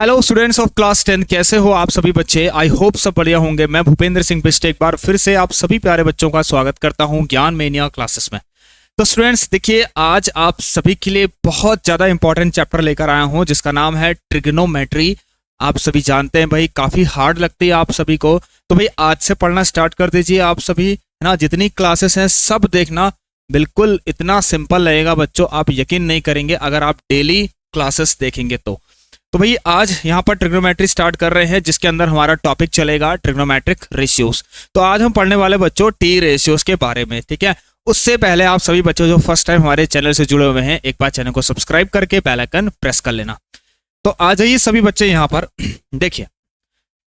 Hello students of class 10, कैसे हो आप सभी बच्चे। आई होप सब बढ़िया होंगे। मैं भूपेंद्र सिंह बिष्ट एक बार फिर से आप सभी प्यारे बच्चों का स्वागत करता हूं ज्ञान मेनिया क्लासेस में। तो स्टूडेंट्स देखिए, आज आप सभी के लिए बहुत ज्यादा इंपॉर्टेंट चैप्टर लेकर आया हूं जिसका नाम है ट्रिग्नोमेट्री। आप सभी जानते हैं भाई, काफी हार्ड लगती है आप सभी को, तो भाई आज से पढ़ना स्टार्ट कर दीजिए आप सभी, है ना। जितनी क्लासेस हैं सब देखना, बिल्कुल इतना सिंपल लगेगा बच्चों, आप यकीन नहीं करेंगे अगर आप डेली क्लासेस देखेंगे तो भाई आज यहाँ पर ट्रिग्नोमेट्री स्टार्ट कर रहे हैं जिसके अंदर हमारा टॉपिक चलेगा ट्रिग्नोमेट्रिक रेशियोज। तो आज हम पढ़ने वाले बच्चों टी रेशियोज के बारे में, ठीक है। उससे पहले आप सभी बच्चों जो फर्स्ट टाइम हमारे चैनल से जुड़े हुए हैं, एक बार चैनल को सब्सक्राइब करके बेल आइकन प्रेस कर लेना। तो आ जाइए सभी बच्चे यहाँ पर देखिए,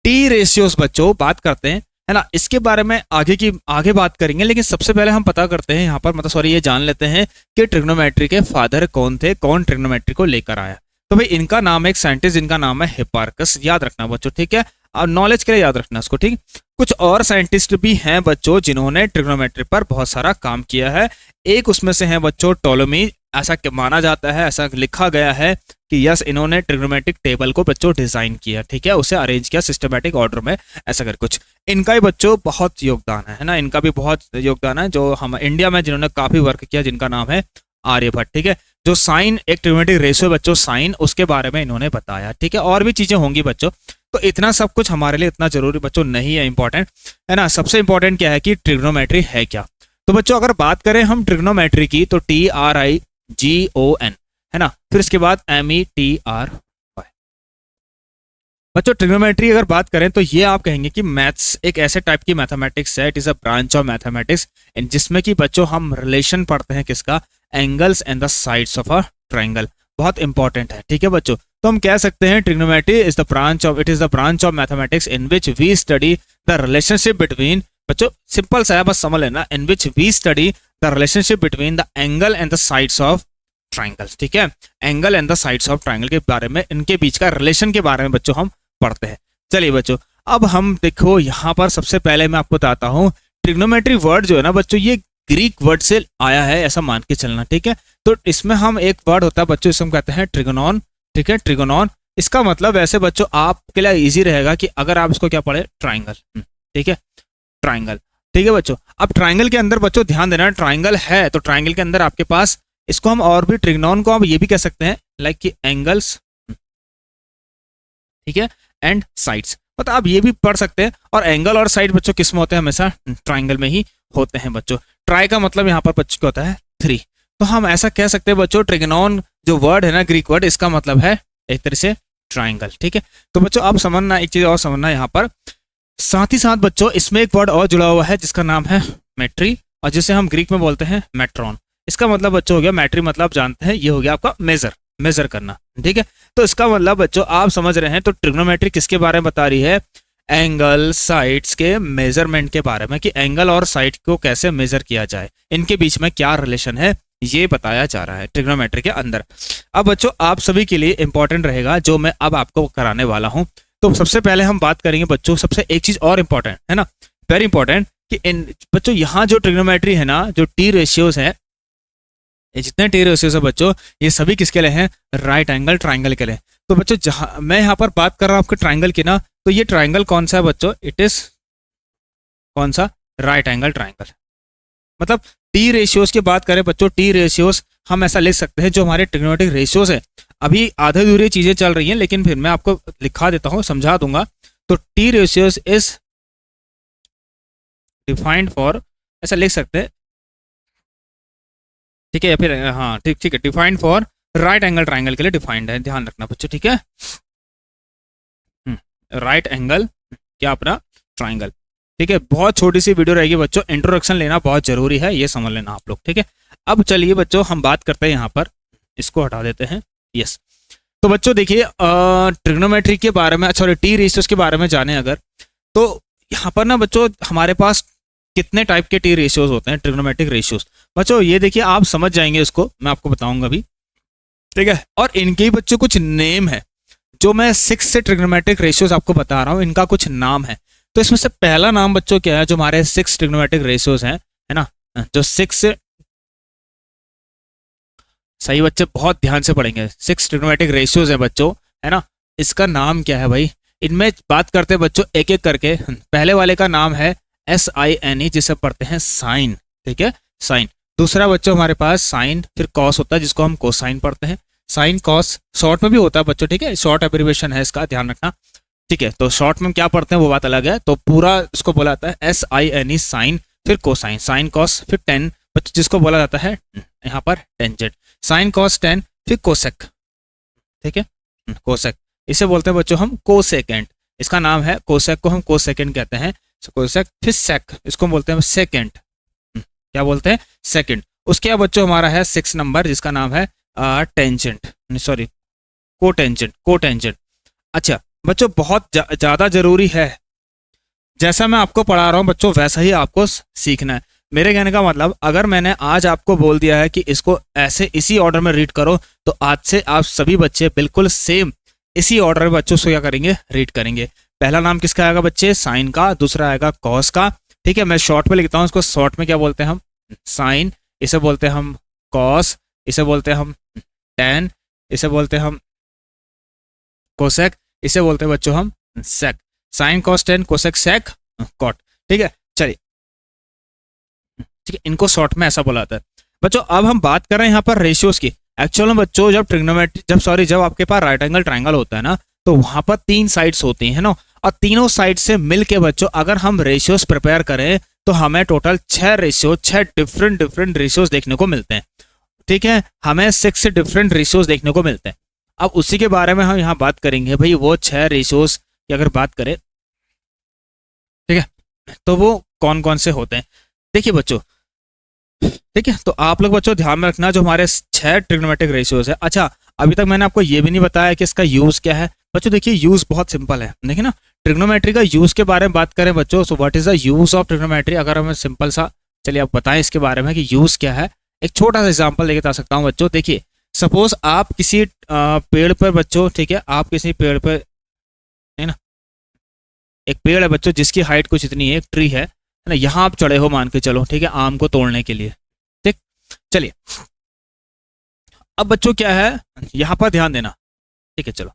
टी रेशियोज बच्चों बात करते हैं, है ना। इसके बारे में आगे बात करेंगे, लेकिन सबसे पहले हम पता करते हैं यहाँ पर, मतलब सॉरी ये जान लेते हैं कि ट्रिग्नोमेट्री के फादर कौन थे, कौन ट्रिग्नोमेट्री को लेकर आया। तो भाई इनका नाम है, एक साइंटिस्ट जिनका नाम है हिप्पार्कस, याद रखना बच्चों, ठीक है। और नॉलेज के लिए याद रखना इसको, ठीक। कुछ और साइंटिस्ट भी हैं बच्चों जिन्होंने ट्रिग्नोमेट्री पर बहुत सारा काम किया है। एक उसमें से है बच्चों टोलेमी, ऐसा माना जाता है, ऐसा लिखा गया है कि यस इन्होंने ट्रिग्नोमेट्रिक टेबल को बच्चों डिजाइन किया, ठीक है, उसे अरेंज किया सिस्टमेटिक ऑर्डर में, ऐसा कर कुछ। इनका ही बच्चों बहुत योगदान है ना, इनका भी बहुत योगदान है। जो हम इंडिया में जिन्होंने काफी वर्क किया, जिनका नाम है आर्यभट्ट, ठीक है। जो साइन एक ट्रिग्नोमेट्रिक रेशियो बच्चों साइन, उसके बारे में इन्होंने बताया, ठीक है। और भी चीजें होंगी बच्चों, तो इतना सब कुछ हमारे लिए इतना जरूरी बच्चों नहीं है, इंपॉर्टेंट है ना। सबसे इंपॉर्टेंट क्या है कि ट्रिग्नोमेट्री है क्या। तो बच्चों अगर बात करें हम ट्रिग्नोमेट्री की, तो TRIGON, है ना, फिर इसके बाद METRY। बच्चों ट्रिग्नोमेट्री अगर बात करें तो ये आप कहेंगे कि मैथ्स एक ऐसे टाइप की मैथमेटिक्स है, it is a branch of mathematics, जिसमें कि बच्चों हम रिलेशन पढ़ते हैं किसका, angles and the sides of a triangle. बहुत इंपॉर्टेंट है, ठीक है बच्चों। तो हम कह सकते हैं trigonometry is the branch of, it is the branch of mathematics in which we study the relationship between, बच्चों सिंपल सा है बस समझ लेना, in which we study the relationship between the angle and the sides of triangles, ठीक है। Angle and the sides of triangle के बारे में, इनके बीच का रिलेशन के बारे में बच्चों हम पढ़ते हैं। चलिए बच्चों, अब हम देखो यहाँ पर सबसे पहले मैं आपको बताता हूँ, ट्रिग्नोमेट्री वर्ड जो है ना बच्चों, ये ग्रीक वर्ड से आया है, ऐसा मान के चलना, ठीक है। तो इसमें हम एक वर्ड होता है बच्चों, इसमें कहते हैं ट्रिगोनॉन, ठीक है, ट्रिगोनॉन। इसका मतलब ऐसे बच्चों आपके लिए इजी रहेगा कि अगर आप इसको क्या पढ़े, ट्राइंगल, ठीक है, ट्राइंगल, ठीक है बच्चों। अब ट्राइंगल के अंदर बच्चों ध्यान देना, ट्राइंगल है तो ट्राइंगल के अंदर आपके पास, इसको हम और भी ट्रिगोनॉन को हम ये भी कह सकते हैं लाइक कि एंगल्स, ठीक है, एंड साइड्स, मतलब आप ये भी पढ़ सकते हैं। और एंगल और साइड बच्चों किस में होते हैं, हमेशा ट्राइंगल में ही होते हैं बच्चों। ट्राई का मतलब यहाँ पर बच्चों क्या होता है, 3। तो हम ऐसा कह सकते हैं बच्चों, ट्रिगोनॉन जो वर्ड है ना, ग्रीक वर्ड, इसका मतलब है एक तरह से ट्राइंगल, ठीक है। तो बच्चों आप समझना, एक चीज और समझना यहाँ पर, साथ ही साथ बच्चों इसमें एक वर्ड और जुड़ा हुआ है जिसका नाम है मेट्री, और जिसे हम ग्रीक में बोलते हैं मेट्रॉन। इसका मतलब बच्चों हो गया, मेट्री मतलब जानते हैं, ये हो गया आपका मेजर करना, ठीक है। तो इसका मतलब बच्चों आप समझ रहे हैं, तो ट्रिग्नोमेट्री किसके बारे में बता रही है, एंगल साइड्स के मेजरमेंट के बारे में, कि एंगल और साइड को कैसे मेजर किया जाए, इनके बीच में क्या रिलेशन है, ये बताया जा रहा है ट्रिग्नोमेट्री के अंदर। अब बच्चों आप सभी के लिए इंपॉर्टेंट रहेगा जो मैं अब आपको कराने वाला हूं। तो सबसे पहले हम बात करेंगे बच्चों, सबसे एक चीज और इंपॉर्टेंट है ना, वेरी इंपॉर्टेंट, कि इन बच्चों यहाँ जो ट्रिग्नोमेट्री है ना, जो टी रेशियोज है, ये जितने टी रेशियोज है बच्चों, ये सभी किसके लिए हैं, राइट एंगल ट्राइंगल के लिए। तो बच्चों जहां मैं यहाँ पर बात कर रहा हूँ आपके ट्राइंगल की ना, तो ये ट्राइंगल कौन सा है बच्चों, इट इज कौन सा, राइट एंगल ट्राइंगल। मतलब टी रेशियोज की बात करें बच्चों, टी रेशियोज हम ऐसा लिख सकते हैं, जो हमारे ट्रिग्नोमेट्रिक रेशियोज है, अभी आधे अधूरी चीजें चल रही हैं, लेकिन फिर मैं आपको लिखा देता हूँ, समझा दूंगा। तो T ratios is defined for, ऐसा लिख सकते हैं, ठीक है, या फिर हाँ ठीक है, defined for right angle triangle के लिए डिफाइंड है, ध्यान रखना बच्चों, ठीक है। राइट एंगल क्या अपना ट्राइंगल, ठीक है। बहुत छोटी सी वीडियो रहेगी बच्चों, इंट्रोडक्शन लेना बहुत जरूरी है, ये समझ लेना आप लोग, ठीक है। अब चलिए बच्चों हम बात करते हैं यहाँ पर, इसको हटा देते हैं, यस। तो बच्चों देखिए ट्रिग्नोमेट्री के बारे में, सॉरी टी रेशियोज के बारे में जाने अगर, तो यहाँ पर ना बच्चों हमारे पास कितने टाइप के टी रेशियोज होते हैं, ट्रिग्नोमेट्रिक रेशियोज। बच्चों ये देखिए आप समझ जाएंगे, इसको मैं आपको बताऊंगा अभी, ठीक है। और इनके ही बच्चों कुछ नेम है, जो मैं 6 से ट्रिग्नोमेट्रिक रेशियोज आपको बता रहा हूँ, इनका कुछ नाम है। तो इसमें से पहला नाम बच्चों क्या है, जो हमारे 6 ट्रिग्नोमेट्रिक रेशियोज हैं, है ना, जो 6, सही बच्चे बहुत ध्यान से पढ़ेंगे, 6 ट्रिग्नोमेट्रिक रेशियोज है बच्चों, है ना। इसका नाम क्या है भाई? इनमें बात करते हैं बच्चों एक एक करके। पहले वाले का नाम है SINE, जिसे पढ़ते हैं साइन, ठीक है, साइन। दूसरा बच्चों हमारे पास साइन, फिर कॉस होता है जिसको हम कोसाइन पढ़ते हैं। साइन कॉस शॉर्ट में भी होता है बच्चों, ठीक है, शॉर्ट एब्रिविएशन है इसका, ध्यान रखना, ठीक है। तो शॉर्ट में क्या पढ़ते हैं वो बात अलग है, तो पूरा इसको बोला जाता है SINE, साइन, फिर कोसाइन, साइन कॉस, फिर टेन बच्चों जिसको बोला जाता है यहाँ पर टेंजेंट, साइन कॉस टेन, फिर कोसेक, ठीक है, कोसेक, इसे बोलते हैं बच्चों हम कोसेकेंड। इसका नाम है कोसेक, को हम कोसेकेंड कहते हैं, कोसेक। फिर सेक, इसको बोलते हैं सेकेंड, क्या बोलते हैं, सेकेंड। उसके बाद बच्चों हमारा है 6 नंबर, जिसका नाम है टेंजेंट, सॉरी कोटेंजेंट, कोटेंजेंट। अच्छा बच्चों बहुत ज्यादा जरूरी है, जैसा मैं आपको पढ़ा रहा हूँ बच्चों वैसा ही आपको सीखना है। मेरे कहने का मतलब, अगर मैंने आज आपको बोल दिया है कि इसको ऐसे इसी ऑर्डर में रीड करो, तो आज से आप सभी बच्चे बिल्कुल सेम इसी ऑर्डर में बच्चों से क्या करेंगे, रीड करेंगे। पहला नाम किसका आएगा बच्चे, साइन का, दूसरा आएगा कॉस का, ठीक है। मैं शॉर्ट में लिखता हूँ, इसको शॉर्ट में क्या बोलते हैं हम, साइन, इसे बोलते हैं हम कॉस, इसे बोलते हैं हम टेन, इसे बोलते हैं हम कोसेक, इसे बोलते हैं बच्चों हम sec. Sine cos tan cosec sec cot, ठीक है। चलिए, ठीक है, इनको शॉर्ट में ऐसा बोला जाता है बच्चों। अब हम बात कर रहे हैं यहाँ पर रेशियोज की। एक्चुअल में बच्चों जब ट्रिग्नोमेट्री जब आपके पास राइट एंगल ट्रायंगल होता है ना, तो वहां पर 3 साइड्स होती हैं ना, और तीनों साइड से मिलके बच्चों अगर हम रेशियोज प्रिपेयर करें तो हमें टोटल 6 डिफरेंट रेशियोज देखने को मिलते हैं, ठीक है। हमें 6 डिफरेंट रेशियोज देखने को मिलते हैं। अब उसी के बारे में हम यहाँ बात करेंगे भाई, वो 6 रेशियोज की अगर बात करें, ठीक है, तो वो कौन कौन से होते हैं। देखिए बच्चों, ठीक है, तो आप लोग बच्चों ध्यान में रखना जो हमारे 6 ट्रिग्नोमेट्रिक रेशियोज है। अच्छा अभी तक मैंने आपको ये भी नहीं बताया कि इसका यूज क्या है बच्चों। देखिए यूज बहुत सिंपल है, देखिए ना, ट्रिग्नोमेट्री का यूज के बारे में बात करें बच्चों, so what is the use of trigonometry. अगर हमें सिंपल सा, चलिए आप बताएं इसके बारे में कि यूज क्या है। एक छोटा सा एग्जाम्पल लेके बता सकता हूँ बच्चों। देखिए सपोज आप किसी पेड़ पर बच्चों, ठीक है, आप किसी पेड़ पर, है ना, एक पेड़ है बच्चों जिसकी हाइट कुछ इतनी है, एक ट्री है ना, यहाँ आप चढ़े हो मान के चलो, ठीक है, आम को तोड़ने के लिए, ठीक। चलिए अब बच्चों क्या है, यहाँ पर ध्यान देना, ठीक है, चलो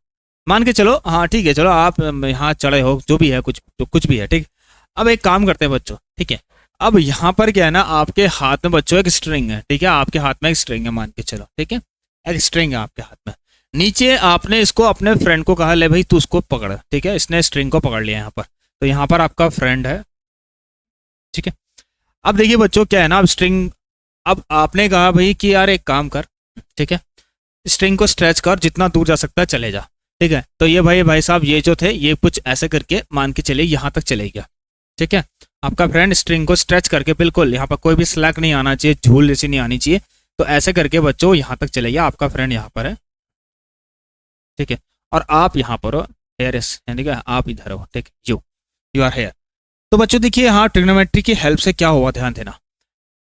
मान के चलो, हाँ ठीक है, चलो आप यहाँ चढ़े हो, जो भी है, कुछ भी है, ठीक। अब एक काम करते हैं बच्चों, ठीक है, अब यहाँ पर क्या है ना, आपके हाथ में बच्चों एक स्ट्रिंग है, ठीक है, आपके हाथ में एक स्ट्रिंग है मान के चलो, ठीक है, एक स्ट्रिंग है आपके हाथ में। नीचे आपने इसको अपने फ्रेंड को कहा, ले भाई तू उसको पकड़, ठीक है, इसने स्ट्रिंग को पकड़ लिया यहाँ पर, तो यहाँ पर आपका फ्रेंड है, ठीक है। अब देखिए बच्चों क्या है ना, अब स्ट्रिंग, अब आपने कहा भाई कि यार एक काम कर, ठीक है, स्ट्रिंग को स्ट्रेच कर, जितना दूर जा सकता है चले जा, ठीक है। तो ये भाई साहब ये जो थे, ये कुछ ऐसे करके मान के चले यहाँ तक चले गया, ठीक है। आपका फ्रेंड स्ट्रिंग को स्ट्रेच करके, बिल्कुल यहाँ पर कोई भी स्लैक नहीं आना चाहिए, झूल जैसी नहीं आनी चाहिए, तो ऐसे करके बच्चों यहाँ तक चले गया, आपका फ्रेंड यहाँ पर है, ठीक है, और आप यहाँ पर हो, हेयर इज, यानी कि आप इधर हो, ठीक, यू आर हेयर। तो बच्चों देखिए हाँ, ट्रिग्नोमेट्री की हेल्प से क्या हुआ, ध्यान देना।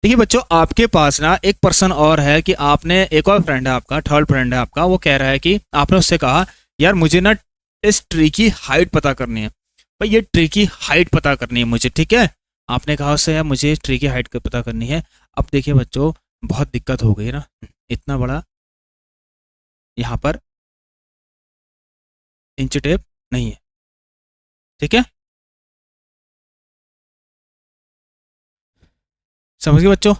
देखिए बच्चों आपके पास ना एक पर्सन और है, कि आपने, एक और फ्रेंड है आपका, थर्ड फ्रेंड है आपका, वो कह रहा है कि आपने उससे कहा यार मुझे ना इस ट्री की हाइट पता करनी है, भाई ये ट्री की हाइट पता करनी है मुझे, ठीक है। आपने कहा उससे यार मुझे ट्री की हाइट पता करनी है। अब देखिए बच्चों बहुत दिक्कत हो गई ना, इतना बड़ा यहाँ पर इंच टेप नहीं है, ठीक है, समझ गए बच्चों।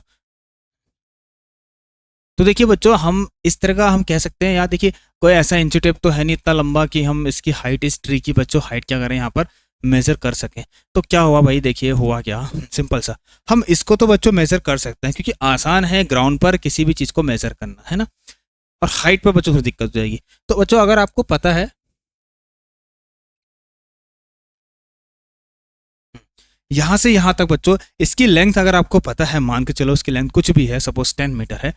तो देखिए बच्चों हम इस तरह का हम कह सकते हैं, यार देखिए कोई ऐसा इंच टेप तो है नहीं इतना लंबा कि हम इसकी हाइट, इस ट्री की बच्चों हाइट क्या करें यहाँ पर मेजर कर सकें। तो क्या हुआ भाई, देखिए हुआ क्या, सिंपल सा, हम इसको तो बच्चों मेजर कर सकते हैं क्योंकि आसान है ग्राउंड पर किसी भी चीज को मेजर करना, है ना, और हाइट पर बच्चों को दिक्कत हो जाएगी। तो बच्चों अगर आपको पता है यहाँ से यहाँ तक बच्चों, इसकी लेंथ अगर आपको पता है, मान के चलो इसकी लेंथ कुछ भी है, सपोज 10 मीटर है,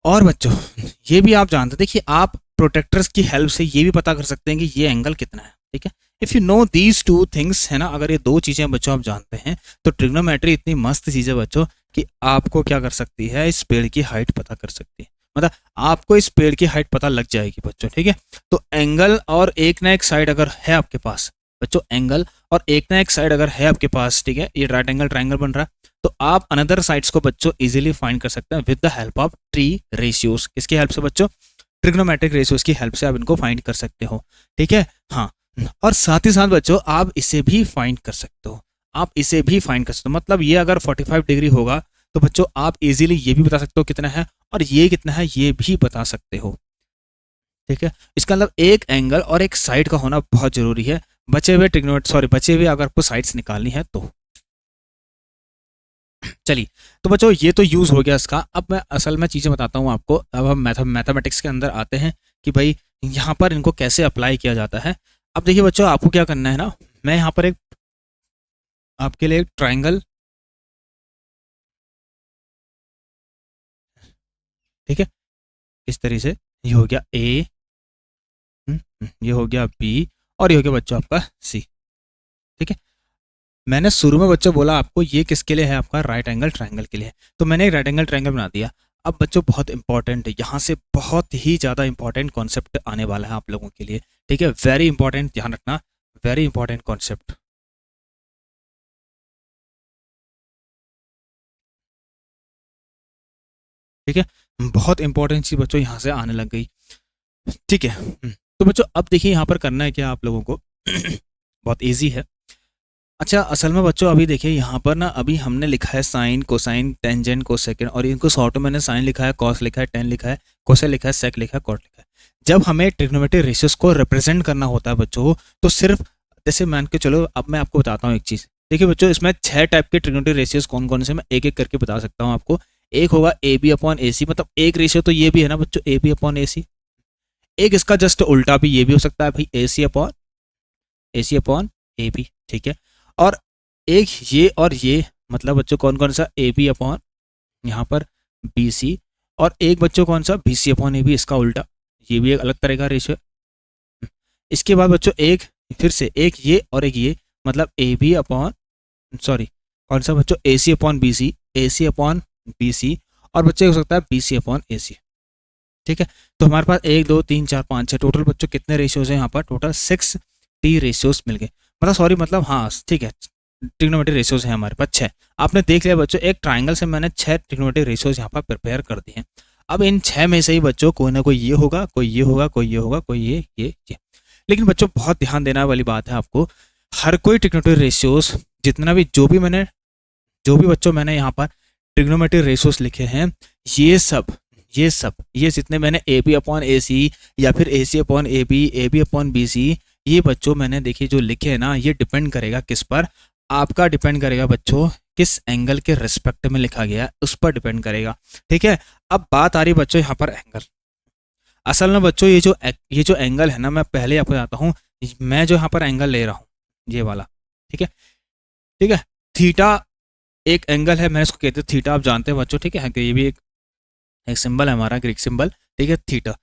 और बच्चों ये भी आप जानते, देखिए आप प्रोटेक्टर्स की हेल्प से ये भी पता कर सकते हैं कि ये एंगल कितना है, ठीक है। If you know these 2 things, है ना, अगर ये 2 चीजें बच्चों आप जानते हैं, तो ट्रिग्नोमेट्री इतनी मस्त चीज है बच्चों कि आपको क्या कर सकती है, इस पेड़ की हाइट पता कर सकती है, मतलब आपको इस पेड़ की हाइट पता लग जाएगी बच्चों, ठीक है। तो एंगल और एक ना एक साइड अगर है आपके पास बच्चों, एंगल और एक ना एक साइड अगर है आपके पास, ठीक है, ये राइट एंगल ट्राइंगल बन रहा है, तो आप अनदर साइड्स को बच्चों इजीली फाइंड कर सकते हैं with the help of tree ratios. किसकी हेल्प से बच्चों, ट्रिग्नोमेट्रिक रेशियोज की हेल्प से आप इनको फाइंड कर सकते हो, ठीक है। हाँ, और साथ ही साथ बच्चों आप इसे भी फाइंड कर सकते हो, आप इसे भी फाइंड कर सकते हो। मतलब ये अगर 45 डिग्री होगा तो बच्चों आप इजीली ये भी बता सकते हो कितना है, और ये कितना है ये भी बता सकते हो, ठीक है। इसका मतलब एक एंगल और एक साइड का होना बहुत जरूरी है, बचे हुए अगर आपको साइड्स निकालनी है तो। चलिए, तो बच्चों ये तो यूज हो गया इसका। अब मैं असल में चीजें बताता हूँ आपको। अब हम मैथमेटिक्स के अंदर आते हैं कि भाई यहाँ पर इनको कैसे अप्लाई किया जाता है। अब देखिए बच्चों, आपको क्या करना है ना, मैं यहाँ पर एक आपके लिए एक ट्राइंगल, ठीक है, इस तरीके से ये हो गया ए, ये हो गया बी, और ये हो गया बच्चों आपका सी, ठीक है। मैंने शुरू में बच्चों बोला आपको ये किसके लिए है, आपका राइट एंगल ट्रायंगल के लिए, तो मैंने एक राइट एंगल ट्रायंगल बना दिया। अब बच्चों बहुत इंपॉर्टेंट है, यहाँ से बहुत ही ज़्यादा इंपॉर्टेंट कॉन्सेप्ट आने वाला है आप लोगों के लिए, ठीक है। वेरी इंपॉर्टेंट, ध्यान रखना, वेरी इंपॉर्टेंट कॉन्सेप्ट, ठीक है। बहुत इंपॉर्टेंट चीज बच्चों यहाँ से आने लग गई, ठीक है। तो बच्चों अब देखिए यहाँ पर करना है क्या आप लोगों को बहुत ईजी है। अच्छा, असल में बच्चों अभी देखिए यहाँ पर ना, अभी हमने लिखा है साइन, कोसाइन, टेंजेंट, कोसेकेंड, और इनको शॉर्ट में मैंने साइन लिखा है, कॉस लिखा है, टेन लिखा है, कोसे लिखा है, सेक लिखा है, कॉट लिखा है। जब हमें ट्रिग्नोमेट्रिक रेशियोज को रिप्रेजेंट करना होता है बच्चों, तो सिर्फ जैसे मान के चलो, अब मैं आपको बताता हूँ एक चीज़। देखिए बच्चों, इसमें 6 टाइप के ट्रिग्नोमेट्रिक रेशियोज कौन कौन से, मैं एक एक करके बता सकता हूँ आपको। एक होगा ए बी अपॉन ए सी, मतलब एक रेशियो तो ये भी है ना बच्चों, ए बी अपॉन ए सी। एक इसका जस्ट उल्टा भी ये भी हो सकता है भाई, ए सी अपॉन ए बी, ठीक है। और एक ये और ये, मतलब बच्चों कौन कौन सा, ए बी अपॉन यहाँ पर बी सी, और एक बच्चों कौन सा, B C upon A B, इसका उल्टा, ये भी एक अलग तरह का रेशियो है। इसके बाद बच्चों एक, फिर से एक ये और एक ये, मतलब ए बी अपॉन, सॉरी कौन सा बच्चों, ए सी अपॉन बी सी, ए सी अपॉन बी सी, और बच्चे हो सकता है बी सी अपॉन ए सी, ठीक है। तो हमारे पास 1 2 3 4 5 6 टोटल बच्चों कितने रेशियोज हैं यहाँ पर, टोटल 6 टी रेशियोज मिल गए, मतलब सॉरी, मतलब हाँ ठीक है, ट्रिग्नोमेट्रिक रेशियोज हैं हमारे पास 6। आपने देख लिया बच्चों, एक ट्राइंगल से मैंने 6 ट्रिग्नोमेट्रिक रेशियोज यहाँ पर प्रिपेयर कर दिए हैं। अब इन 6 में से ही बच्चों कोई ना कोई ये होगा, कोई ये होगा, कोई ये होगा, कोई ये। लेकिन बच्चों बहुत ध्यान देने वाली बात है आपको, हर कोई ट्रिग्नोमेट्रिक रेशियोज, जितना भी जो भी बच्चों मैंने यहाँ पर ट्रिग्नोमेट्रिक रेशियोज लिखे हैं, ये जितने मैंने ए बी अपॉन ए सी, या फिर A C upon A B upon B C, ये बच्चों मैंने देखिए जो लिखे हैं ना, ये डिपेंड करेगा किस पर, आपका डिपेंड करेगा बच्चों किस एंगल के रिस्पेक्ट में लिखा गया है, उस पर डिपेंड करेगा, ठीक है। अब बात आ रही बच्चों यहाँ पर एंगल। असल में बच्चों ये जो एंगल है ना, मैं पहले आपको बताता हूँ, मैं जो यहाँ पर एंगल ले रहा हूँ ये वाला, ठीक है, ठीक है। थीटा एक एंगल है, मैं इसको कहते हैं थीटा, आप जानते हैं बच्चों, ठीक है, ये भी एक सिंबल है हमारा, ग्रीक सिंबल, ठीक है, थीटा।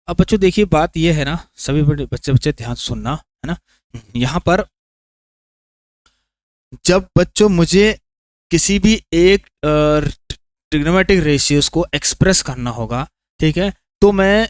अब बच्चों देखिए बात ये है ना, सभी बच्चे ध्यान से सुनना है ना, यहाँ पर जब बच्चों मुझे किसी भी एक ट्रिग्नोमेट्रिक रेशियोज को एक्सप्रेस करना होगा, ठीक है, तो मैं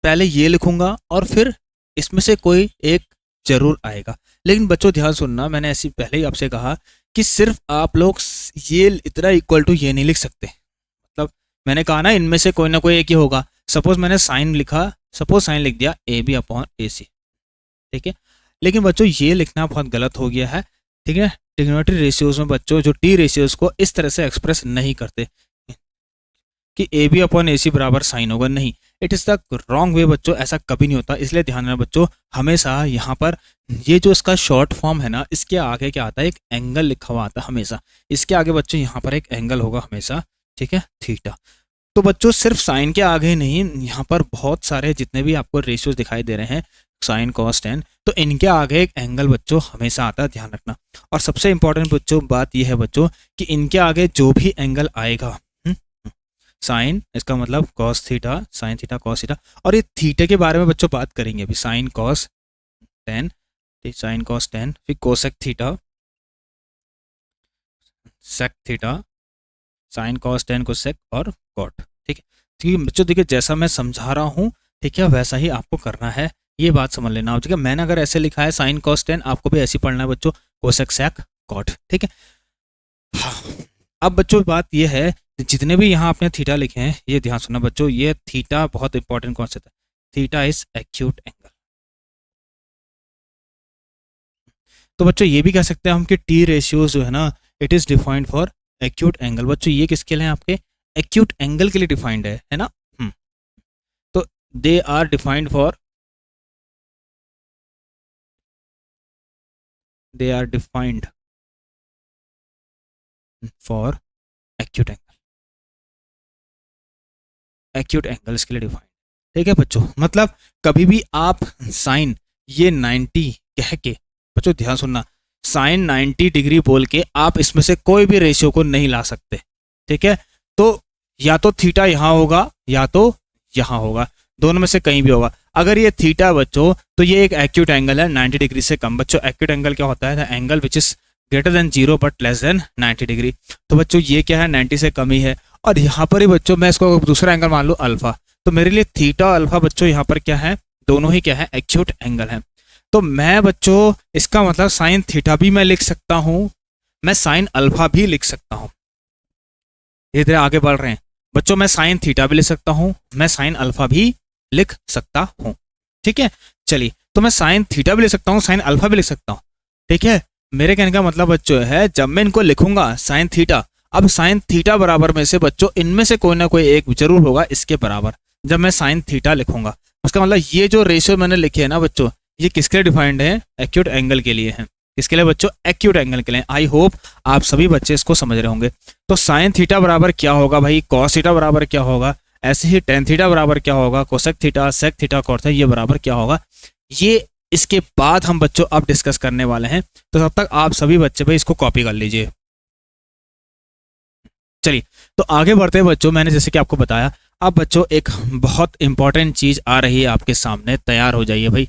पहले ये लिखूंगा और फिर इसमें से कोई एक जरूर आएगा। लेकिन बच्चों ध्यान सुनना, मैंने ऐसी पहले ही आपसे कहा कि सिर्फ आप लोग ये इतना इक्वल टू ये नहीं लिख सकते, मतलब मैंने कहा ना इनमें से कोई ना कोई एक ही होगा। सपोज मैंने साइन लिख दिया ए बी अपॉन ए सी, ठीक है। लेकिन बच्चों ये लिखना बहुत गलत हो गया है, ठीक है। ट्रिग्नोमेट्रिक रेशियोज में बच्चों जो टी रेशियोज को इस तरह से एक्सप्रेस नहीं करते कि ए बी अपॉन ए सी बराबर साइन होगा, नहीं, it is the wrong way बच्चों, ऐसा कभी नहीं होता। इसलिए ध्यान रखना बच्चों, हमेशा यहाँ पर ये जो इसका शॉर्ट फॉर्म है ना, इसके आगे क्या आता है, एक एंगल लिखा हुआ आता है हमेशा, इसके आगे बच्चों यहाँ पर एक एंगल होगा हमेशा, ठीक है, थीटा। तो बच्चों सिर्फ साइन के आगे नहीं, यहाँ पर बहुत सारे जितने भी आपको रेशियोज दिखाई दे रहे हैं, साइन कॉस टेन, तो इनके आगे एक एंगल बच्चों हमेशा आता है, ध्यान रखना। और सबसे इंपॉर्टेंट बच्चों बात यह है बच्चों कि इनके आगे जो भी एंगल आएगा, साइन, इसका मतलब cos theta, sine theta, cos theta, और ये थीटा के बारे में बच्चों बात करेंगे अभी, साइन कॉस टेन, फिर cosec theta, sec theta, sine cos tan cosec और कॉट, ठीक है। ठीक है बच्चों, देखिए जैसा मैं समझा रहा हूँ, ठीक है, वैसा ही आपको करना है, ये बात समझ लेना, ठीक है। मैंने अगर ऐसे लिखा है साइन कॉस टेन, आपको भी ऐसे पढ़ना है बच्चों, कोसेक सेक कॉट, ठीक है। हाँ, अब बच्चों बात ये है, जितने भी यहाँ आपने थीटा लिखे हैं, ये ध्यान सुनना बच्चों, ये थीटा बहुत इंपॉर्टेंट कॉन्सेप्ट है। Theta is acute angle. तो बच्चों ये भी कह सकते हैं हम कि टी रेशियोज जो है ना, it is defined for acute angle. बच्चों ये किसके लिए हैं? आपके एक्यूट एंगल के लिए डिफाइंड है ना। तो they are defined for, they are defined for acute angle, acute angles के लिए डिफाइंड। ठीक है बच्चों, मतलब कभी भी आप साइन ये 90 कह के, बच्चों ध्यान सुनना, साइन 90 डिग्री बोल के आप इसमें से कोई भी रेशियो को नहीं ला सकते। ठीक है, तो या तो थीटा यहाँ होगा या तो यहाँ होगा, दोनों में से कहीं भी होगा। अगर ये थीटा बच्चों, तो ये एक एक्यूट एंगल है 90 डिग्री से कम। बच्चों एक्यूट एंगल क्या होता है? The angle which is greater than 0 but less than 90 degree. तो बच्चों ये क्या है? 90 से कम ही है। और यहाँ पर ही बच्चों मैं इसको दूसरा एंगल मान लूँ अल्फा, तो मेरे लिए थीटा और अल्फा बच्चों यहाँ पर क्या है? दोनों ही क्या है? एक्यूट एंगल है। तो मैं बच्चों इसका मतलब साइन थीटा भी मैं लिख सकता हूँ, मैं साइन अल्फा भी लिख सकता हूँ। धीरे धीरे आगे बढ़ रहे हैं बच्चों, मैं साइन थीटा भी लिख सकता हूँ, मैं साइन अल्फा भी लिख सकता हूँ। ठीक है, चलिए, तो मैं साइन थीटा भी लिख सकता हूँ, साइन अल्फा भी लिख सकता हूँ। ठीक है, मेरे कहने का मतलब बच्चों है, जब मैं इनको लिखूंगा साइन थीटा, अब साइन थीटा बराबर में से बच्चों इनमें से कोई ना कोई एक जरूर होगा इसके बराबर। जब मैं साइन थीटा लिखूंगा, उसका मतलब ये जो रेशियो मैंने लिखे है ना बच्चों, ये किसके लिए डिफाइंड है? एक्यूट एंगल के लिए है। किसके लिए बच्चों? एक्यूट एंगल के लिए। आई होप आप सभी बच्चे इसको समझ रहे होंगे। तो साइन थीटा बराबर क्या होगा भाई? कॉस थीटा बराबर क्या होगा? ऐसे ही टेन थीटा बराबर क्या होगा? Cosec theta, sec theta, cot theta, ये बराबर क्या होगा? ये इसके बाद हम बच्चों अब डिस्कस करने वाले हैं। तो तब तक आप सभी बच्चे भाई इसको कॉपी कर लीजिए। चलिए, तो आगे बढ़ते हैं बच्चों। मैंने जैसे कि आपको बताया, अब बच्चों एक बहुत इंपॉर्टेंट चीज आ रही है आपके सामने, तैयार हो जाइए भाई।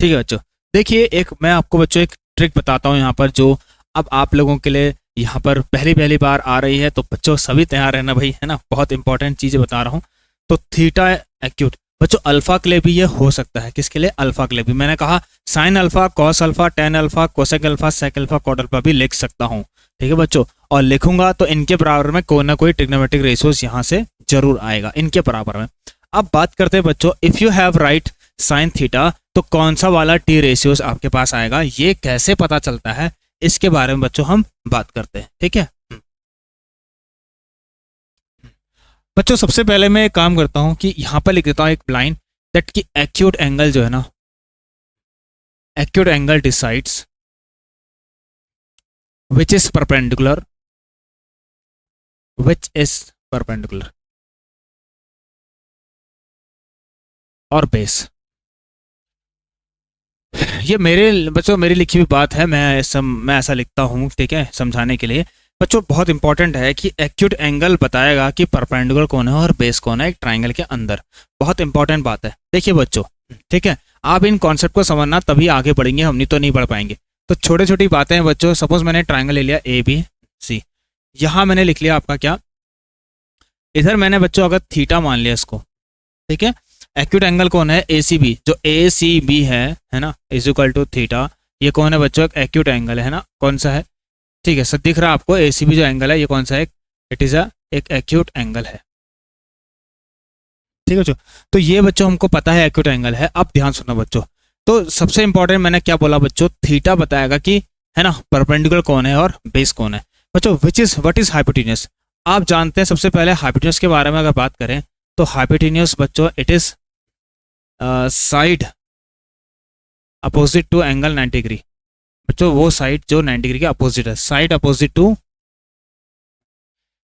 ठीक है बच्चों, देखिए एक मैं आपको बच्चों एक ट्रिक बताता हूँ यहाँ पर, जो अब आप लोगों के लिए यहाँ पर पहली पहली बार आ रही है। तो बच्चों सभी तैयार रहना भाई, है ना, बहुत इंपॉर्टेंट चीजें बता रहा हूँ। तो थीटा एक्यूट बच्चों अल्फा के लिए भी ये हो सकता है। किसके लिए? अल्फा के लिए भी। मैंने कहा sine alpha, cos alpha, tan alpha, cosec alpha, sec alpha, cot alpha भी लिख सकता हूँ। ठीक है बच्चों, और लिखूंगा तो इनके बराबर में कोई ना कोई ट्रिग्नोमेट्रिक रेशियोज यहाँ से जरूर आएगा इनके बराबर में। अब बात करते हैं बच्चों, if you have right sine theta, तो कौन सा वाला टी रेशियोज आपके पास आएगा, ये कैसे पता चलता है, इसके बारे में बच्चों हम बात करते हैं। ठीक है बच्चों, सबसे पहले मैं एक काम करता हूं कि यहां पर लिख देता हूं एक लाइन, दैट की एक्यूट एंगल जो है ना, acute angle decides which is perpendicular, which is perpendicular और बेस। ये मेरे बच्चों मेरी लिखी हुई बात है, मैं ऐसा लिखता हूँ। ठीक है, समझाने के लिए बच्चों बहुत इंपॉर्टेंट है कि एक्यूट एंगल बताएगा कि परपेंडिकुलर कौन है और बेस कौन है एक ट्राइंगल के अंदर। बहुत इंपॉर्टेंट बात है। देखिए बच्चों, ठीक है, आप इन कॉन्सेप्ट को समझना तभी आगे बढ़ेंगे, हम नहीं तो नहीं बढ़ पाएंगे। तो छोटी छोटी बातें हैं बच्चों। सपोज मैंने ट्राइंगल ले लिया ए बी सी, यहाँ मैंने लिख लिया आपका क्या, इधर मैंने बच्चों अगर थीटा मान लिया इसको, ठीक है, एक्यूट एंगल कौन है? ए सी बी, जो ए सी बी है ना, इज इक्वल टू थीटा। ये कौन है बच्चों? एक एक्यूट एंगल है ना, कौन सा है? ठीक है सर, दिख रहा है आपको ए सी बी जो एंगल है, ये कौन सा है? इट इज एक एक्यूट एंगल है। ठीक है बच्चों, तो ये बच्चों हमको पता है एक्यूट एंगल है। अब ध्यान सुनो बच्चों, तो सबसे इंपॉर्टेंट मैंने क्या बोला बच्चों, थीटा बताएगा कि, है ना, परपेंडिकुलर कौन है और बेस कौन है। बच्चों which is what is hypotenuse, आप जानते हैं। सबसे पहले हाइपोटेन्यूस के बारे में अगर बात करें तो हाइपोटेन्यूस बच्चों it is side opposite to angle 90 degree. बच्चों वो साइड जो 90 डिग्री के अपोजिट है, साइड अपोजिट टू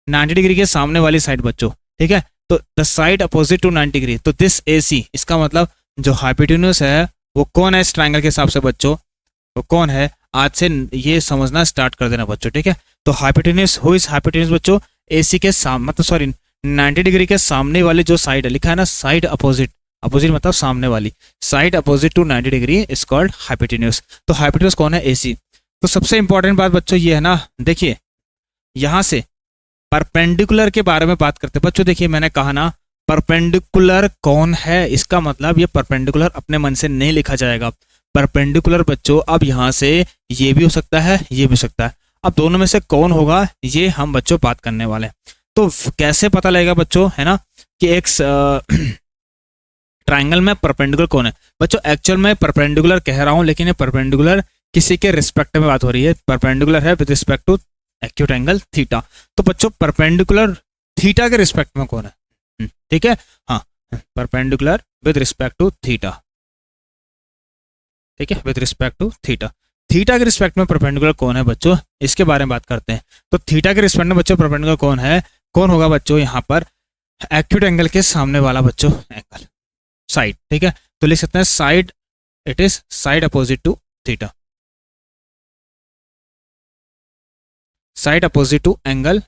90 डिग्री के सामने वाली साइड बच्चों। ठीक है, तो the side opposite to 90 degree, तो दिस ए सी, इसका मतलब जो हाइपोटेन्यूस है वो कौन है इस ट्राइंगल के हिसाब से बच्चों, वो कौन है? आज से ये समझना स्टार्ट कर देना बच्चों। ठीक है, तो हाइपोटेन्यूस, हु इज हाइपोटेन्यूस बच्चों? ए सी के सामने, मतलब सॉरी 90 डिग्री के सामने वाली जो साइड है, लिखा है ना साइड अपोजिट, अपोजिट मतलब सामने वाली, side opposite to 90 degree is called hypotenuse. तो हाइपोटेन्यूस कौन है? एसी। तो सबसे इंपॉर्टेंट बात बच्चों ये है ना, देखिए यहां से परपेंडिकुलर के बारे में बात करते हैं बच्चों। देखिए मैंने कहा ना परपेंडिकुलर कौन है, इसका मतलब ये परपेंडिकुलर अपने मन से नहीं लिखा जाएगा। परपेंडिकुलर बच्चों अब यहां से ये भी हो सकता है, ये भी हो सकता है। अब दोनों में से कौन होगा ये हम बच्चों बात करने वाले हैं। तो कैसे पता लगेगा बच्चों, है ना, कि एक ट्राइंगल में परपेंडिकुलर कौन है। बच्चों एक्चुअल में परपेंडिकुलर कह रहा हूं, लेकिन ये परपेंडिकुलर किसी के रिस्पेक्ट में बात हो रही है। परपेंडिकुलर है with respect to acute angle theta. तो बच्चों परपेंडिकुलर थीटा के रिस्पेक्ट में कौन है, ठीक है। हाँ, perpendicular with respect to theta, ठीक है, with respect to theta. Theta के रिस्पेक्ट में परपेंडिकुलर कौन है बच्चों, इसके बारे में बात करते हैं। तो थीटा के रिस्पेक्ट में बच्चों परपेंडिकुलर कौन है, कौन होगा बच्चों यहाँ पर एक्यूट एंगल के सामने वाला बच्चों एंगल, साइड, ठीक है। तो लिख सकते हैं side, it is side opposite to theta, side opposite to angle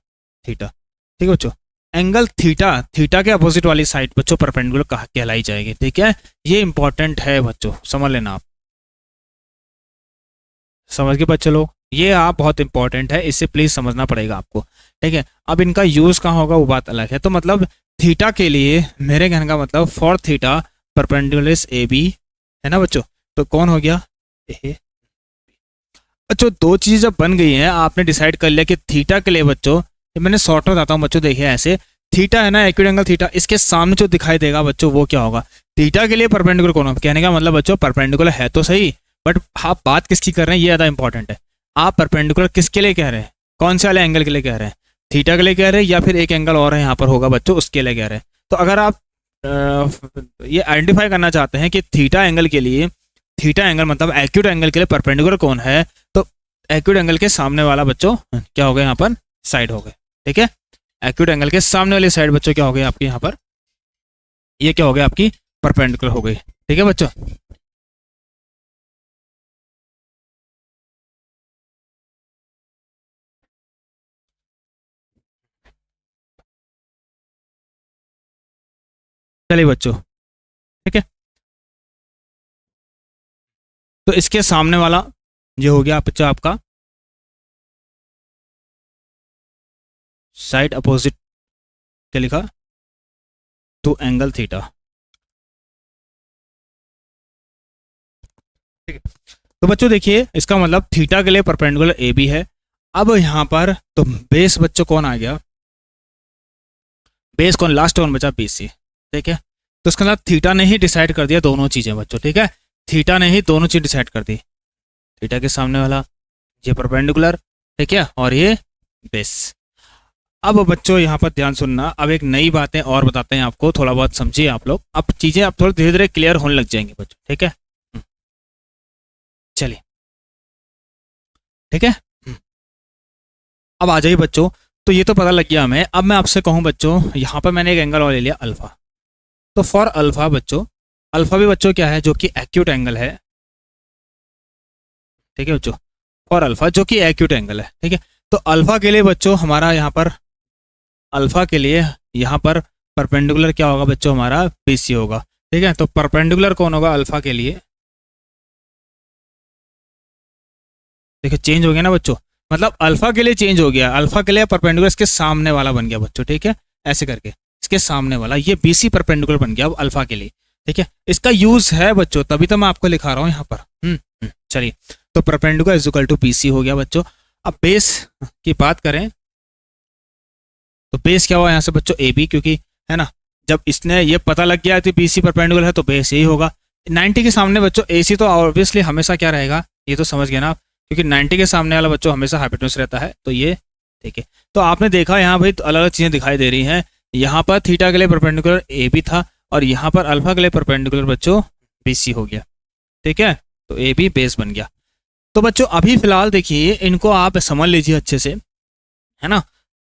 theta, ठीक है बच्चों। एंगल थीटा, थीटा के अपोजिट वाली साइड बच्चों परपेंडिकुलर कहा कहलाई जाएगी, ठीक है। ये इंपॉर्टेंट है बच्चों, समझ लेना आप, समझ के बच्चे लोग, ये आप बहुत इंपॉर्टेंट है, इसे प्लीज समझना पड़ेगा आपको, ठीक है। अब इनका यूज कहाँ होगा वो बात अलग है। तो मतलब थीटा के लिए मेरे कहने का मतलब for theta perpendicular is A B, है ना बच्चों। तो कौन हो गया ए। बच्चों दो चीजें जब बन गई हैं, आपने डिसाइड कर लिया कि थीटा के लिए बच्चों, ये मैंने शॉर्ट में बताता हूँ बच्चों, देखिए ऐसे थीटा है ना, एक्यूट एंगल थीटा, इसके सामने जो दिखाई देगा बच्चों वो क्या होगा, थीटा के लिए परपेंडिकुलर कौन होगा। कहने का मतलब बच्चों परपेंडिकुलर है तो सही, बट आप बात किसकी कर रहे हैं ये ज्यादा इंपॉर्टेंट है। आप परपेंडिकुलर किसके लिए कह रहे हैं, कौन से वाले एंगल के लिए कह रहे हैं, थीटा के लिए कह रहे हैं या फिर एक एंगल और है यहाँ पर होगा बच्चों उसके लिए कह रहे हैं। तो अगर आप ये आइडेंटिफाई करना चाहते हैं कि थीटा एंगल के लिए, थीटा एंगल मतलब एक्यूट एंगल के लिए परपेंडिकुलर कौन है, तो एक्यूट एंगल के सामने वाला बच्चों क्या हो गया यहाँ पर साइड हो गए, ठीक है। एक्यूट एंगल के सामने वाली साइड बच्चों क्या हो गई आपकी यहाँ पर, ये क्या हो गया आपकी परपेंडिकुलर हो गई, ठीक है बच्चों। चलिए बच्चों, ठीक है। तो इसके सामने वाला ये हो गया बच्चों आपका साइड अपोजिट, क्या लिखा, टू एंगल थीटा, ठीक है। तो बच्चों देखिए इसका मतलब थीटा के लिए परपेंडिकुलर ए बी है। अब यहाँ पर तो बेस बच्चों कौन आ गया, बेस कौन, लास्ट कौन बचा बी सी, ठीक है। तो इसका मतलब थीटा ने ही डिसाइड कर दिया दोनों चीजें बच्चों, ठीक है। थीटा ने ही दोनों चीज डिसाइड कर दी, थीटा के सामने वाला ये परपेंडिकुलर, ठीक है, और ये बेस। अब बच्चों यहाँ पर ध्यान सुनना, अब एक नई बातें और बताते हैं आपको, थोड़ा बहुत समझिए आप लोग, अब चीजें अब थोड़ी धीरे धीरे क्लियर होने लग जाएंगी बच्चों, ठीक है। चलिए, ठीक है। अब आ जाइए बच्चों, तो ये तो पता लग गया हमें। अब मैं आपसे कहूँ बच्चों, यहाँ पर मैंने एक एंगल और ले लिया अल्फा। तो फॉर अल्फा बच्चों, अल्फा भी बच्चों क्या है जो कि एक्यूट एंगल है, ठीक है बच्चों। फॉर अल्फा जो कि एक्यूट एंगल है, ठीक है। तो अल्फा के लिए बच्चों हमारा यहाँ पर, अल्फा के लिए यहाँ पर परपेंडिकुलर क्या होगा बच्चों हमारा बीसी होगा, ठीक है। तो परपेंडिकुलर कौन होगा अल्फा के लिए, देखिए चेंज हो गया ना बच्चों, मतलब अल्फा के लिए चेंज हो गया, अल्फा के लिए परपेंडिकुलर इसके सामने वाला बन गया बच्चों, ठीक है। ऐसे करके इसके सामने वाला ये बीसी परपेंडिकुलर बन गया अब अल्फा के लिए, ठीक है। इसका यूज है बच्चों, तभी तो मैं आपको लिखा रहा हूँ यहाँ पर। चलिए, तो perpendicular is equal to BC हो गया बच्चों। अब बेस की बात करें तो बेस क्या हुआ यहाँ से बच्चों ए बी, क्योंकि है ना जब इसने ये पता लग गया कि बीसी परपेंडिकुलर है तो बेस यही होगा। 90 के सामने बच्चों एसी तो ऑब्वियसली हमेशा क्या रहेगा, ये तो समझ गए ना आप, क्योंकि 90 के सामने वाला बच्चों हमेशा हाइपोटेन्यूज रहता है, तो ये ठीक है। तो आपने देखा यहाँ भाई तो अलग अलग चीजें दिखाई दे रही हैं, यहाँ पर थीटा के लिए परपेंडिकुलर ए बी था और यहाँ पर अल्फा के लिए परपेंडिकुलर बच्चों बी सी हो गया, ठीक है। तो ए बी बेस बन गया। तो बच्चों अभी फिलहाल देखिए इनको आप समझ लीजिए अच्छे से, है ना।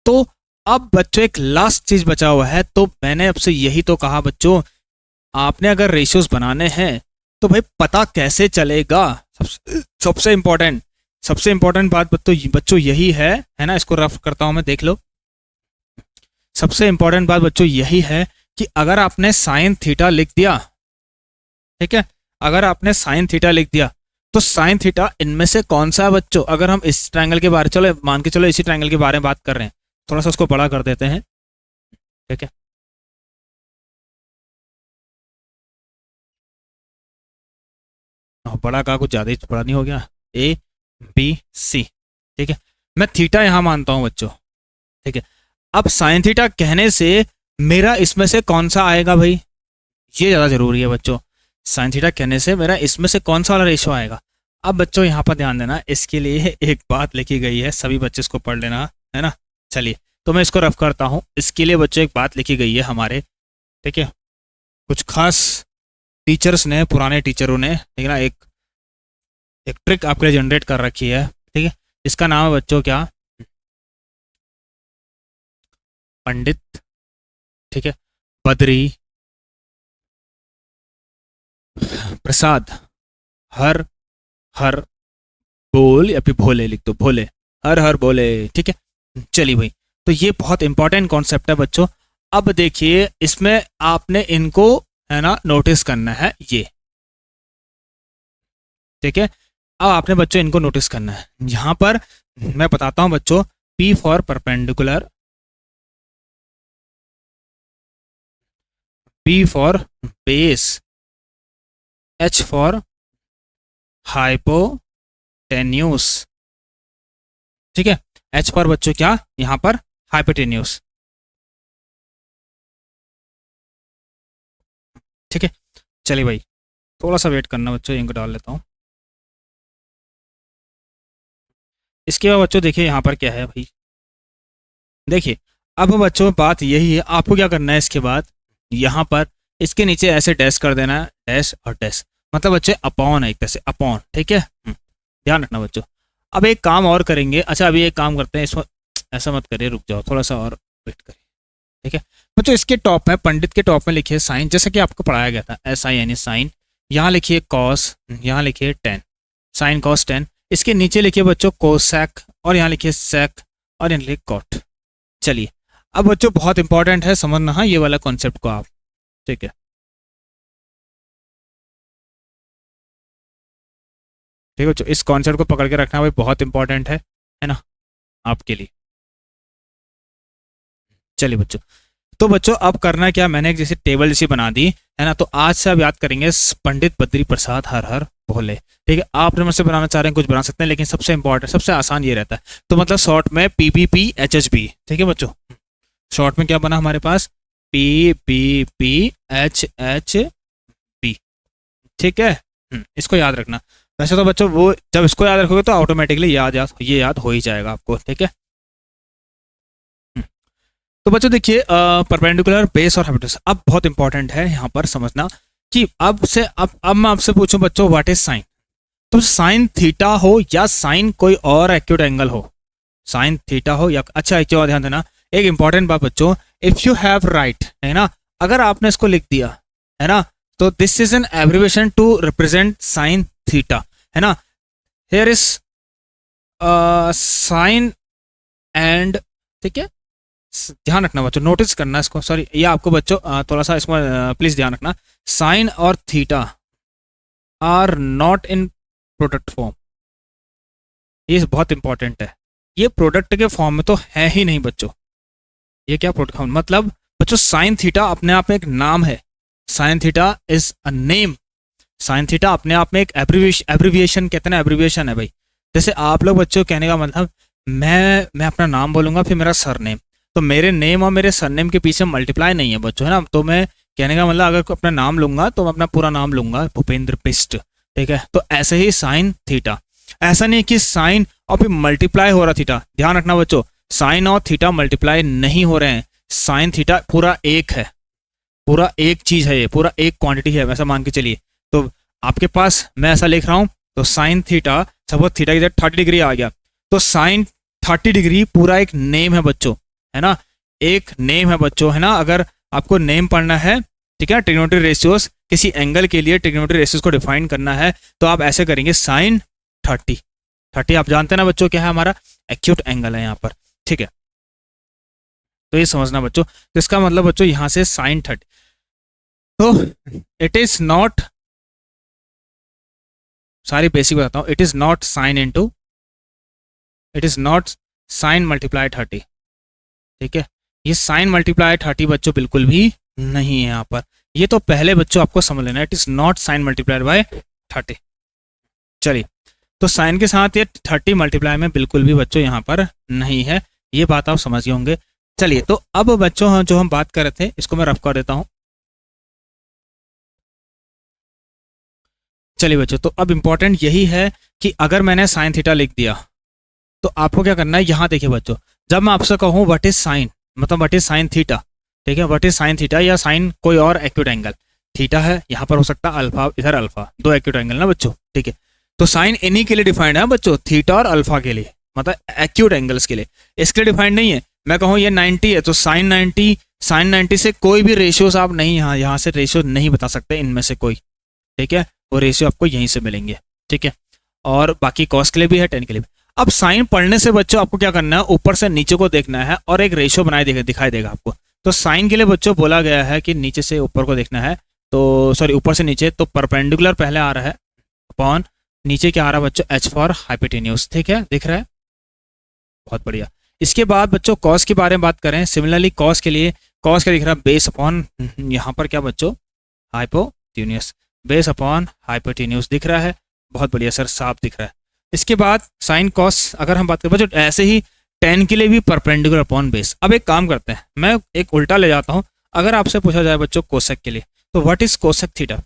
तो अब बच्चों एक लास्ट चीज बचा हुआ है, तो मैंने आपसे यही तो कहा बच्चों, आपने अगर रेशियोज बनाने हैं तो भाई पता कैसे चलेगा, सबसे इंपॉर्टेंट बात बच्चों यही है ना। इसको रफ करता हूं मैं, देख लो। सबसे इंपॉर्टेंट बात बच्चों यही है कि अगर आपने साइन थीटा लिख दिया, ठीक है, अगर आपने साइन थीटा लिख दिया तो साइन थीटा इनमें से कौन सा है बच्चों, अगर हम इस ट्रायंगल के बारे, चलो मान के चलो इसी ट्रायंगल के बारे में बात कर रहे हैं, थोड़ा सा उसको बड़ा कर देते हैं, ठीक है। बड़ा का कुछ ज्यादा ही बड़ा नहीं हो गया, ए बी सी, ठीक है। मैं थीटा यहां मानता हूं बच्चों, ठीक है। अब साइन थीटा कहने से मेरा इसमें से कौन सा आएगा भाई, ये ज़्यादा ज़रूरी है बच्चों। साइन थीटा कहने से मेरा इसमें से कौन सा वाला रेशो आएगा। अब बच्चों यहाँ पर ध्यान देना, इसके लिए एक बात लिखी गई है, सभी बच्चे इसको पढ़ लेना, है ना। चलिए तो मैं इसको रफ करता हूँ। इसके लिए बच्चों एक बात लिखी गई है हमारे, ठीक है, कुछ खास टीचर्स ने, पुराने टीचरों ने, ठीक है ना, एक ट्रिक आपके लिए जनरेट कर रखी है, ठीक है। इसका नाम है बच्चों क्या, पंडित, ठीक है, बद्री प्रसाद हर हर बोल, या फिर भोले लिख दो, भोले, हर हर बोले, ठीक है। चलिए भाई, तो ये बहुत इंपॉर्टेंट कॉन्सेप्ट है बच्चों। अब देखिए इसमें आपने इनको, है ना, नोटिस करना है ये, ठीक है। अब आपने बच्चों इनको नोटिस करना है। यहां पर मैं बताता हूं बच्चों, P for perpendicular, B for base, H for hypotenuse, ठीक है। H पर बच्चों क्या, यहां पर हाइपोटेन्यूस, ठीक है। चलिए भाई थोड़ा सा वेट करना बच्चों, इनको डाल लेता हूं। इसके बाद बच्चों देखिए यहाँ पर क्या है भाई, देखिए अब बच्चों बात यही है, आपको क्या करना है इसके बाद, यहाँ पर इसके नीचे ऐसे डैश कर देना है, डैश और डैश, मतलब बच्चे अपॉन है, एक तरह से अपॉन, ठीक है। ध्यान रखना बच्चों। अब एक काम और करेंगे, अच्छा अभी एक काम करते हैं, इसमें ऐसा मत करिए, रुक जाओ थोड़ा सा और वेट करिए, ठीक है बच्चों। इसके टॉप में, पंडित के टॉप में लिखिए साइन, जैसे कि आपको पढ़ाया गया था, SIN साइन, यहाँ लिखिए कॉस, यहाँ लिखिए टेन, साइन कॉस टेन। इसके नीचे लिखिए बच्चों कोसैक, और यहाँ लिखिए सेक, और यहाँ लिखिए कॉट। चलिए अब बच्चों बहुत इंपॉर्टेंट है समझना, हाँ, ये वाला कॉन्सेप्ट को आप, ठीक है, ठीक है बच्चों, इस कॉन्सेप्ट को पकड़ के रखना भाई, बहुत इंपॉर्टेंट है ना, आपके लिए। चलिए बच्चों, तो बच्चों अब करना क्या, मैंने एक जैसे टेबल जैसी बना दी, है ना। तो आज से आप याद करेंगे पंडित बद्री प्रसाद हर हर भोले, ठीक है। आप नंबर से बनाना चाह रहे हैं कुछ बना सकते हैं, लेकिन सबसे इंपॉर्टेंट, सबसे आसान ये रहता है। तो मतलब शॉर्ट में PBPHHB, ठीक है बच्चों। शॉर्ट में क्या बना हमारे पास, PBPHHB, ठीक है। इसको याद रखना। वैसे तो बच्चों वो जब इसको याद रखोगे तो ऑटोमेटिकली ये याद हो ही जाएगा आपको, ठीक है। तो बच्चों देखिए परपेंडिकुलर, बेस और हाइपोटेन्यूस, अब बहुत इंपॉर्टेंट है यहाँ पर समझना कि अब मैं आपसे पूछूं बच्चों व्हाट इज साइन। तो साइन थीटा हो या साइन कोई और एक्यूट एंगल हो, साइन थीटा हो या, अच्छा एक और ध्यान देना, एक इंपॉर्टेंट बात बच्चों, इफ यू हैव राइट, है ना, अगर आपने इसको लिख दिया, है ना, तो this is an abbreviation to represent sine theta, है ना। हियर इज साइन एंड, ठीक है, ध्यान रखना बच्चों, नोटिस करना इसको, सॉरी ये आपको बच्चों थोड़ा सा इसमें प्लीज ध्यान रखना, साइन और theta are not in product form, ये बहुत इंपॉर्टेंट है। ये प्रोडक्ट के फॉर्म में तो है ही नहीं बच्चों, ये क्या प्रोडक्ट फॉर्म, मतलब बच्चों साइन थीटा अपने आप में एक नाम है, sine theta is a name, sine theta अपने आप में एक एब्रिविएशन, कहते हैं ना, एब्रिविएशन है भाई। जैसे आप लोग बच्चों कहने का मतलब, मैं अपना नाम बोलूंगा फिर मेरा सरनेम, तो मेरे नेम और मेरे सरनेम के पीछे मल्टीप्लाई नहीं है बच्चों, है ना। तो मैं कहने का मतलब अगर अपना नाम लूंगा तो मैं अपना पूरा नाम लूंगा, भूपेंद्र बिष्ट, ठीक है। तो ऐसे ही साइन थीटा, ऐसा नहीं कि साइन और फिर मल्टीप्लाई हो रहा थीटा, ध्यान रखना बच्चों, साइन और थीटा मल्टीप्लाई नहीं हो रहे हैं, साइन थीटा पूरा एक है, पूरा एक चीज है, ये पूरा एक क्वांटिटी है, वैसा मान के चलिए। तो आपके पास मैं ऐसा लिख रहा हूं, तो साइन थीटा, सपोज थीटा की जगह 30 डिग्री आ गया, तो साइन 30 डिग्री पूरा एक नेम है बच्चों, है ना, एक नेम है बच्चों, है ना। अगर आपको नेम पढ़ना है, ठीक है, ट्रिग्नोमेट्री रेशियोज, किसी एंगल के लिए ट्रिग्नोमेट्री रेशियोज को डिफाइन करना है, तो आप ऐसे करेंगे, साइन 30 आप जानते हैं ना बच्चों क्या है, हमारा एक्यूट एंगल है यहाँ पर, ठीक है। तो ये समझना बच्चों, तो इसका मतलब बच्चों यहाँ से साइन 30, तो इट इज नॉट, सारी बेसिक बताता हूँ, it is not sine into, it is not sine multiply 30, ठीक है। ये साइन मल्टीप्लाई 30 बच्चों बिल्कुल भी नहीं है यहाँ पर, ये तो पहले बच्चों आपको समझ लेना है, it is not sine multiplied by 30। चलिए, तो साइन के साथ ये 30 मल्टीप्लाई में बिल्कुल भी बच्चों यहाँ पर नहीं है, ये बात आप समझ गए होंगे। चलिए, तो अब बच्चों जो हम बात कर रहे थे इसको मैं रफ कर देता हूँ। चलिए बच्चों, तो अब इंपॉर्टेंट यही है कि अगर मैंने साइन थीटा लिख दिया तो आपको क्या करना है। यहाँ देखिए बच्चों, जब मैं आपसे कहूँ व्हाट इज साइन, मतलब व्हाट इज साइन थीटा, ठीक है, व्हाट इज साइन थीटा या साइन कोई और एक्यूट एंगल, थीटा है यहाँ पर हो सकता है अल्फा, इधर अल्फा, दो एक्यूट एंगल ना बच्चों, ठीक है। तो साइन इन्हीं के लिए डिफाइंड है बच्चों, थीटा और अल्फा के लिए, मतलब एक्यूट एंगल्स के लिए, इसके लिए डिफाइंड नहीं है। मैं कहूँ ये 90 है तो साइन 90 से कोई भी रेशियोज आप नहीं यहाँ से रेशियो नहीं बता सकते इनमें से कोई, ठीक है, वो रेशियो आपको यहीं से मिलेंगे, ठीक है। और बाकी कॉस के लिए भी है, टेन के लिए भी। अब साइन पढ़ने से बच्चों आपको क्या करना है, ऊपर से नीचे को देखना है और एक रेशियो बनाए दिखाई देगा आपको। तो साइन के लिए बच्चों बोला गया है कि नीचे से ऊपर को देखना है, तो सॉरी ऊपर से नीचे, तो परपेंडिकुलर पहले आ रहा है अपॉन नीचे क्या आ रहा है बच्चों, एच फॉर हाइपोटेन्यूज, ठीक है, दिख रहा है, बहुत बढ़िया। इसके बाद बच्चों कॉस के बारे में बात करें, सिमिलरली कॉस के लिए कॉस क्या दिख रहा है, बेस अपॉन यहाँ पर क्या बच्चों, हाइपोटेन्यूज, बेस अपॉन हाइपोटेन्यूज दिख रहा है, बहुत बढ़िया सर, साफ दिख रहा है। इसके बाद साइन कॉस अगर हम बात करें बच्चों, ऐसे ही टेन के लिए भी परपेंडिकुलर अपॉन बेस। अब एक काम करते हैं, मैं एक उल्टा ले जाता हूं, अगर आपसे पूछा जाए बच्चों कोसेक के लिए, तो व्हाट इज कोसेक थीटा।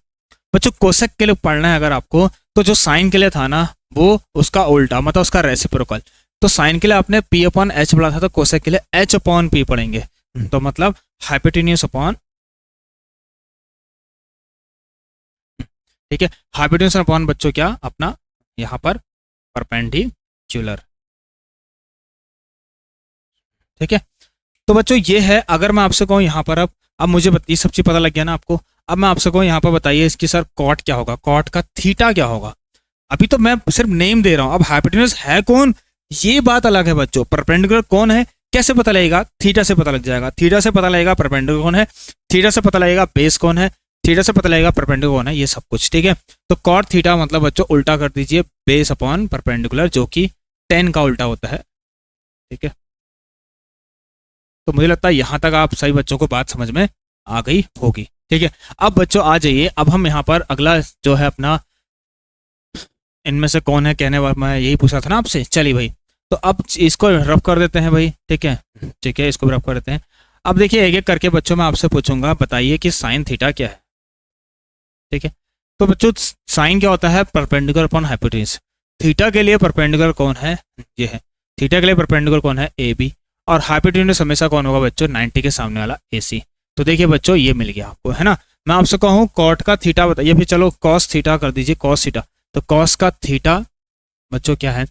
बच्चों कोसेक के लिए पढ़ना है अगर आपको, तो जो साइन के लिए था ना वो उसका उल्टा, मतलब उसका रेसिप्रोकल। तो साइन के लिए आपने पी अपॉन एच पढ़ा था, तो कोसेक के लिए एच अपॉन पी पढ़ेंगे, तो मतलब हाइपोटेन्यूज अपॉन, ठीक है, हाइपोटेन्यूज अपॉन बच्चों क्या अपना यहाँ पर परपेंडिकुलर, ठीक है। तो बच्चों ये है, अगर मैं आपसे कहूँ यहाँ पर अब मुझे ये सब चीज पता लग गया ना आपको। अब मैं आपसे कहूँ यहाँ पर बताइए इसकी सर कॉट क्या होगा, कॉट का थीटा क्या होगा। अभी तो मैं सिर्फ नेम दे रहा हूँ, अब हाइपोटेन्यूज है कौन ये बात अलग है बच्चों। परपेंडिकुलर कौन है कैसे पता लगेगा, थीटा से पता लग जाएगा, थीटा से पता लगेगा परपेंडिकुलर कौन है, थीटा से पता लगेगा बेस कौन है, थीटा से पता लगेगा परपेंडिकुलर कौन है, ये सब कुछ, ठीक है। तो कॉट थीटा मतलब बच्चों उल्टा कर दीजिए, बेस अपॉन परपेंडिकुलर, जो कि 10 का उल्टा होता है, ठीक है। तो मुझे लगता है यहां तक आप सही बच्चों को बात समझ में आ गई होगी, ठीक है। अब बच्चों आ जाइए, अब हम यहाँ पर अगला जो है अपना, इनमें से कौन है कहने वाला, मैं यही पूछा था ना आपसे। चलिए भाई, तो अब इसको रफ कर देते हैं भाई, ठीक है, ठीक है, इसको रफ कर देते हैं। अब देखिए एक एक करके बच्चों मैं आपसे पूछूंगा, बताइए कि साइन थीटा क्या है, ठीक है। तो बच्चों साइन क्या होता है, परपेंडिकुलर अपॉन हाइपोटेन्यूज। थीटा के लिए परपेंडिकुलर कौन है, ये है, थीटा के लिए परपेंडिकुलर कौन है, ए बी, और हाइपोटेन्यूज हमेशा कौन होगा बच्चों, 90 के सामने वाला ए सी। तो देखिए बच्चों ये मिल गया आपको, है ना। मैं आपसे कहूँ कॉट का थीटा बताइए, फिर चलो कॉस थीटा कर दीजिए, कॉस थीटा। तो कॉस का थीटा बच्चों क्या है,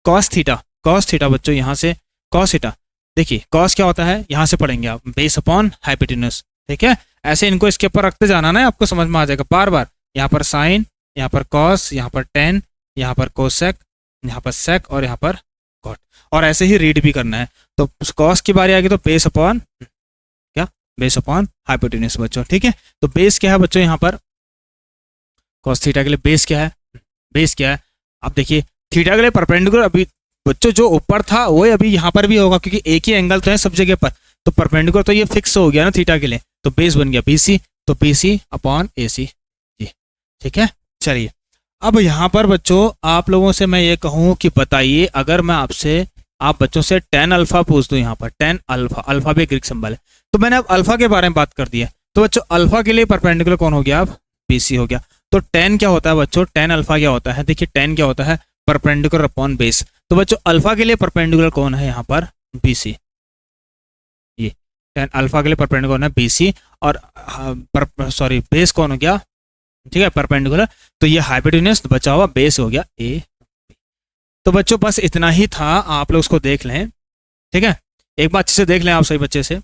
कॉस थीटा बच्चों यहाँ से कॉस थीटा, देखिए कॉस क्या होता है यहाँ से पढ़ेंगे आप, बेस अपॉन हाइपोटेन्यूज, ठीक है। ऐसे इनको इसके ऊपर रखते जाना ना, आपको समझ में आ जाएगा बार बार। यहाँ पर साइन, यहाँ पर कॉस, यहाँ पर टेन, यहाँ पर कोसेक, यहाँ पर सेक, और यहाँ पर कॉट, और ऐसे ही रीड भी करना है। तो कॉस की बारी आएगी तो बेस अपॉन क्या, बेस अपॉन हाइपोटेन्यूज बच्चों, ठीक है। तो बेस क्या है बच्चों यहाँ पर, कॉस थीटा के लिए बेस क्या है, बेस क्या है। अब देखिए थीटा के लिए परपेंडिकुलर, अभी बच्चों जो ऊपर था वो अभी यहाँ पर भी होगा, क्योंकि एक ही एंगल तो है सब जगह पर। तो परपेंडिकुलर तो ये फिक्स हो गया ना थीटा के लिए, तो बेस बन गया बीसी, तो बीसी अपॉन एसी, ठीक है। चलिए अब यहाँ पर बच्चों आप लोगों से मैं ये कहूँ कि बताइए, अगर मैं आपसे आप बच्चों से टेन अल्फा पूछ दूं, यहाँ पर टेन अल्फा, अल्फा भी ग्रीक सिंबल है, तो मैंने अब अल्फा के बारे में बात कर दी है। तो बच्चों अल्फा के लिए परपेंडिकुलर कौन हो गया, अब बीसी हो गया। तो टेन क्या होता है बच्चों, टेन अल्फा क्या होता है, देखिए टेन क्या होता है, परपेंडिकुलर अपॉन बेस। तो बच्चों अल्फा के लिए परपेंडिकुलर कौन है यहाँ पर, बीसी, ये टेन अल्फा के लिए परपेंडिकुलर कौन है, बीसी, और सॉरी बेस कौन हो गया, ठीक है, परपेंडिकुलर। तो ये हाइपोटेन्यूज बचा हुआ बेस हो गया ए। तो बच्चों बस इतना ही था, आप लोग उसको देख लें, ठीक है, एक बार अच्छे से देख लें आप सही बच्चे से,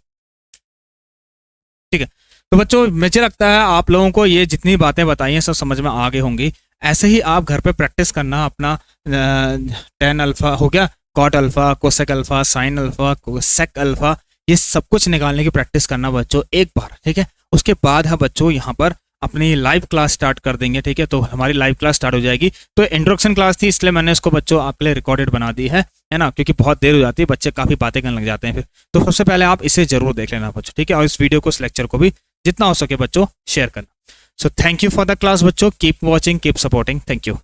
ठीक है। तो बच्चों मुझे लगता है आप लोगों को ये जितनी बातें बताई हैं सब समझ में आ गई होंगी। ऐसे ही आप घर पे प्रैक्टिस करना अपना, टेन अल्फा हो गया, cot alpha, cosec alpha, sine alpha, cosec alpha, ये सब कुछ निकालने की प्रैक्टिस करना बच्चों एक बार, ठीक है। उसके बाद हम बच्चों यहाँ पर अपनी लाइव क्लास स्टार्ट कर देंगे, ठीक है। तो हमारी लाइव क्लास स्टार्ट हो जाएगी। तो इंट्रोडक्शन क्लास थी, इसलिए मैंने इसको बच्चों आपके लिए रिकॉर्डेड बना दी है ना, क्योंकि बहुत देर हो जाती है, बच्चे काफ़ी बातें करने लग जाते हैं फिर। तो सबसे पहले आप इसे जरूर देख लेना बच्चों, ठीक है, और इस वीडियो को, इस लेक्चर को भी जितना हो सके बच्चों शेयर करना। So thank you for the class बच्चों, keep watching, keep supporting, thank you.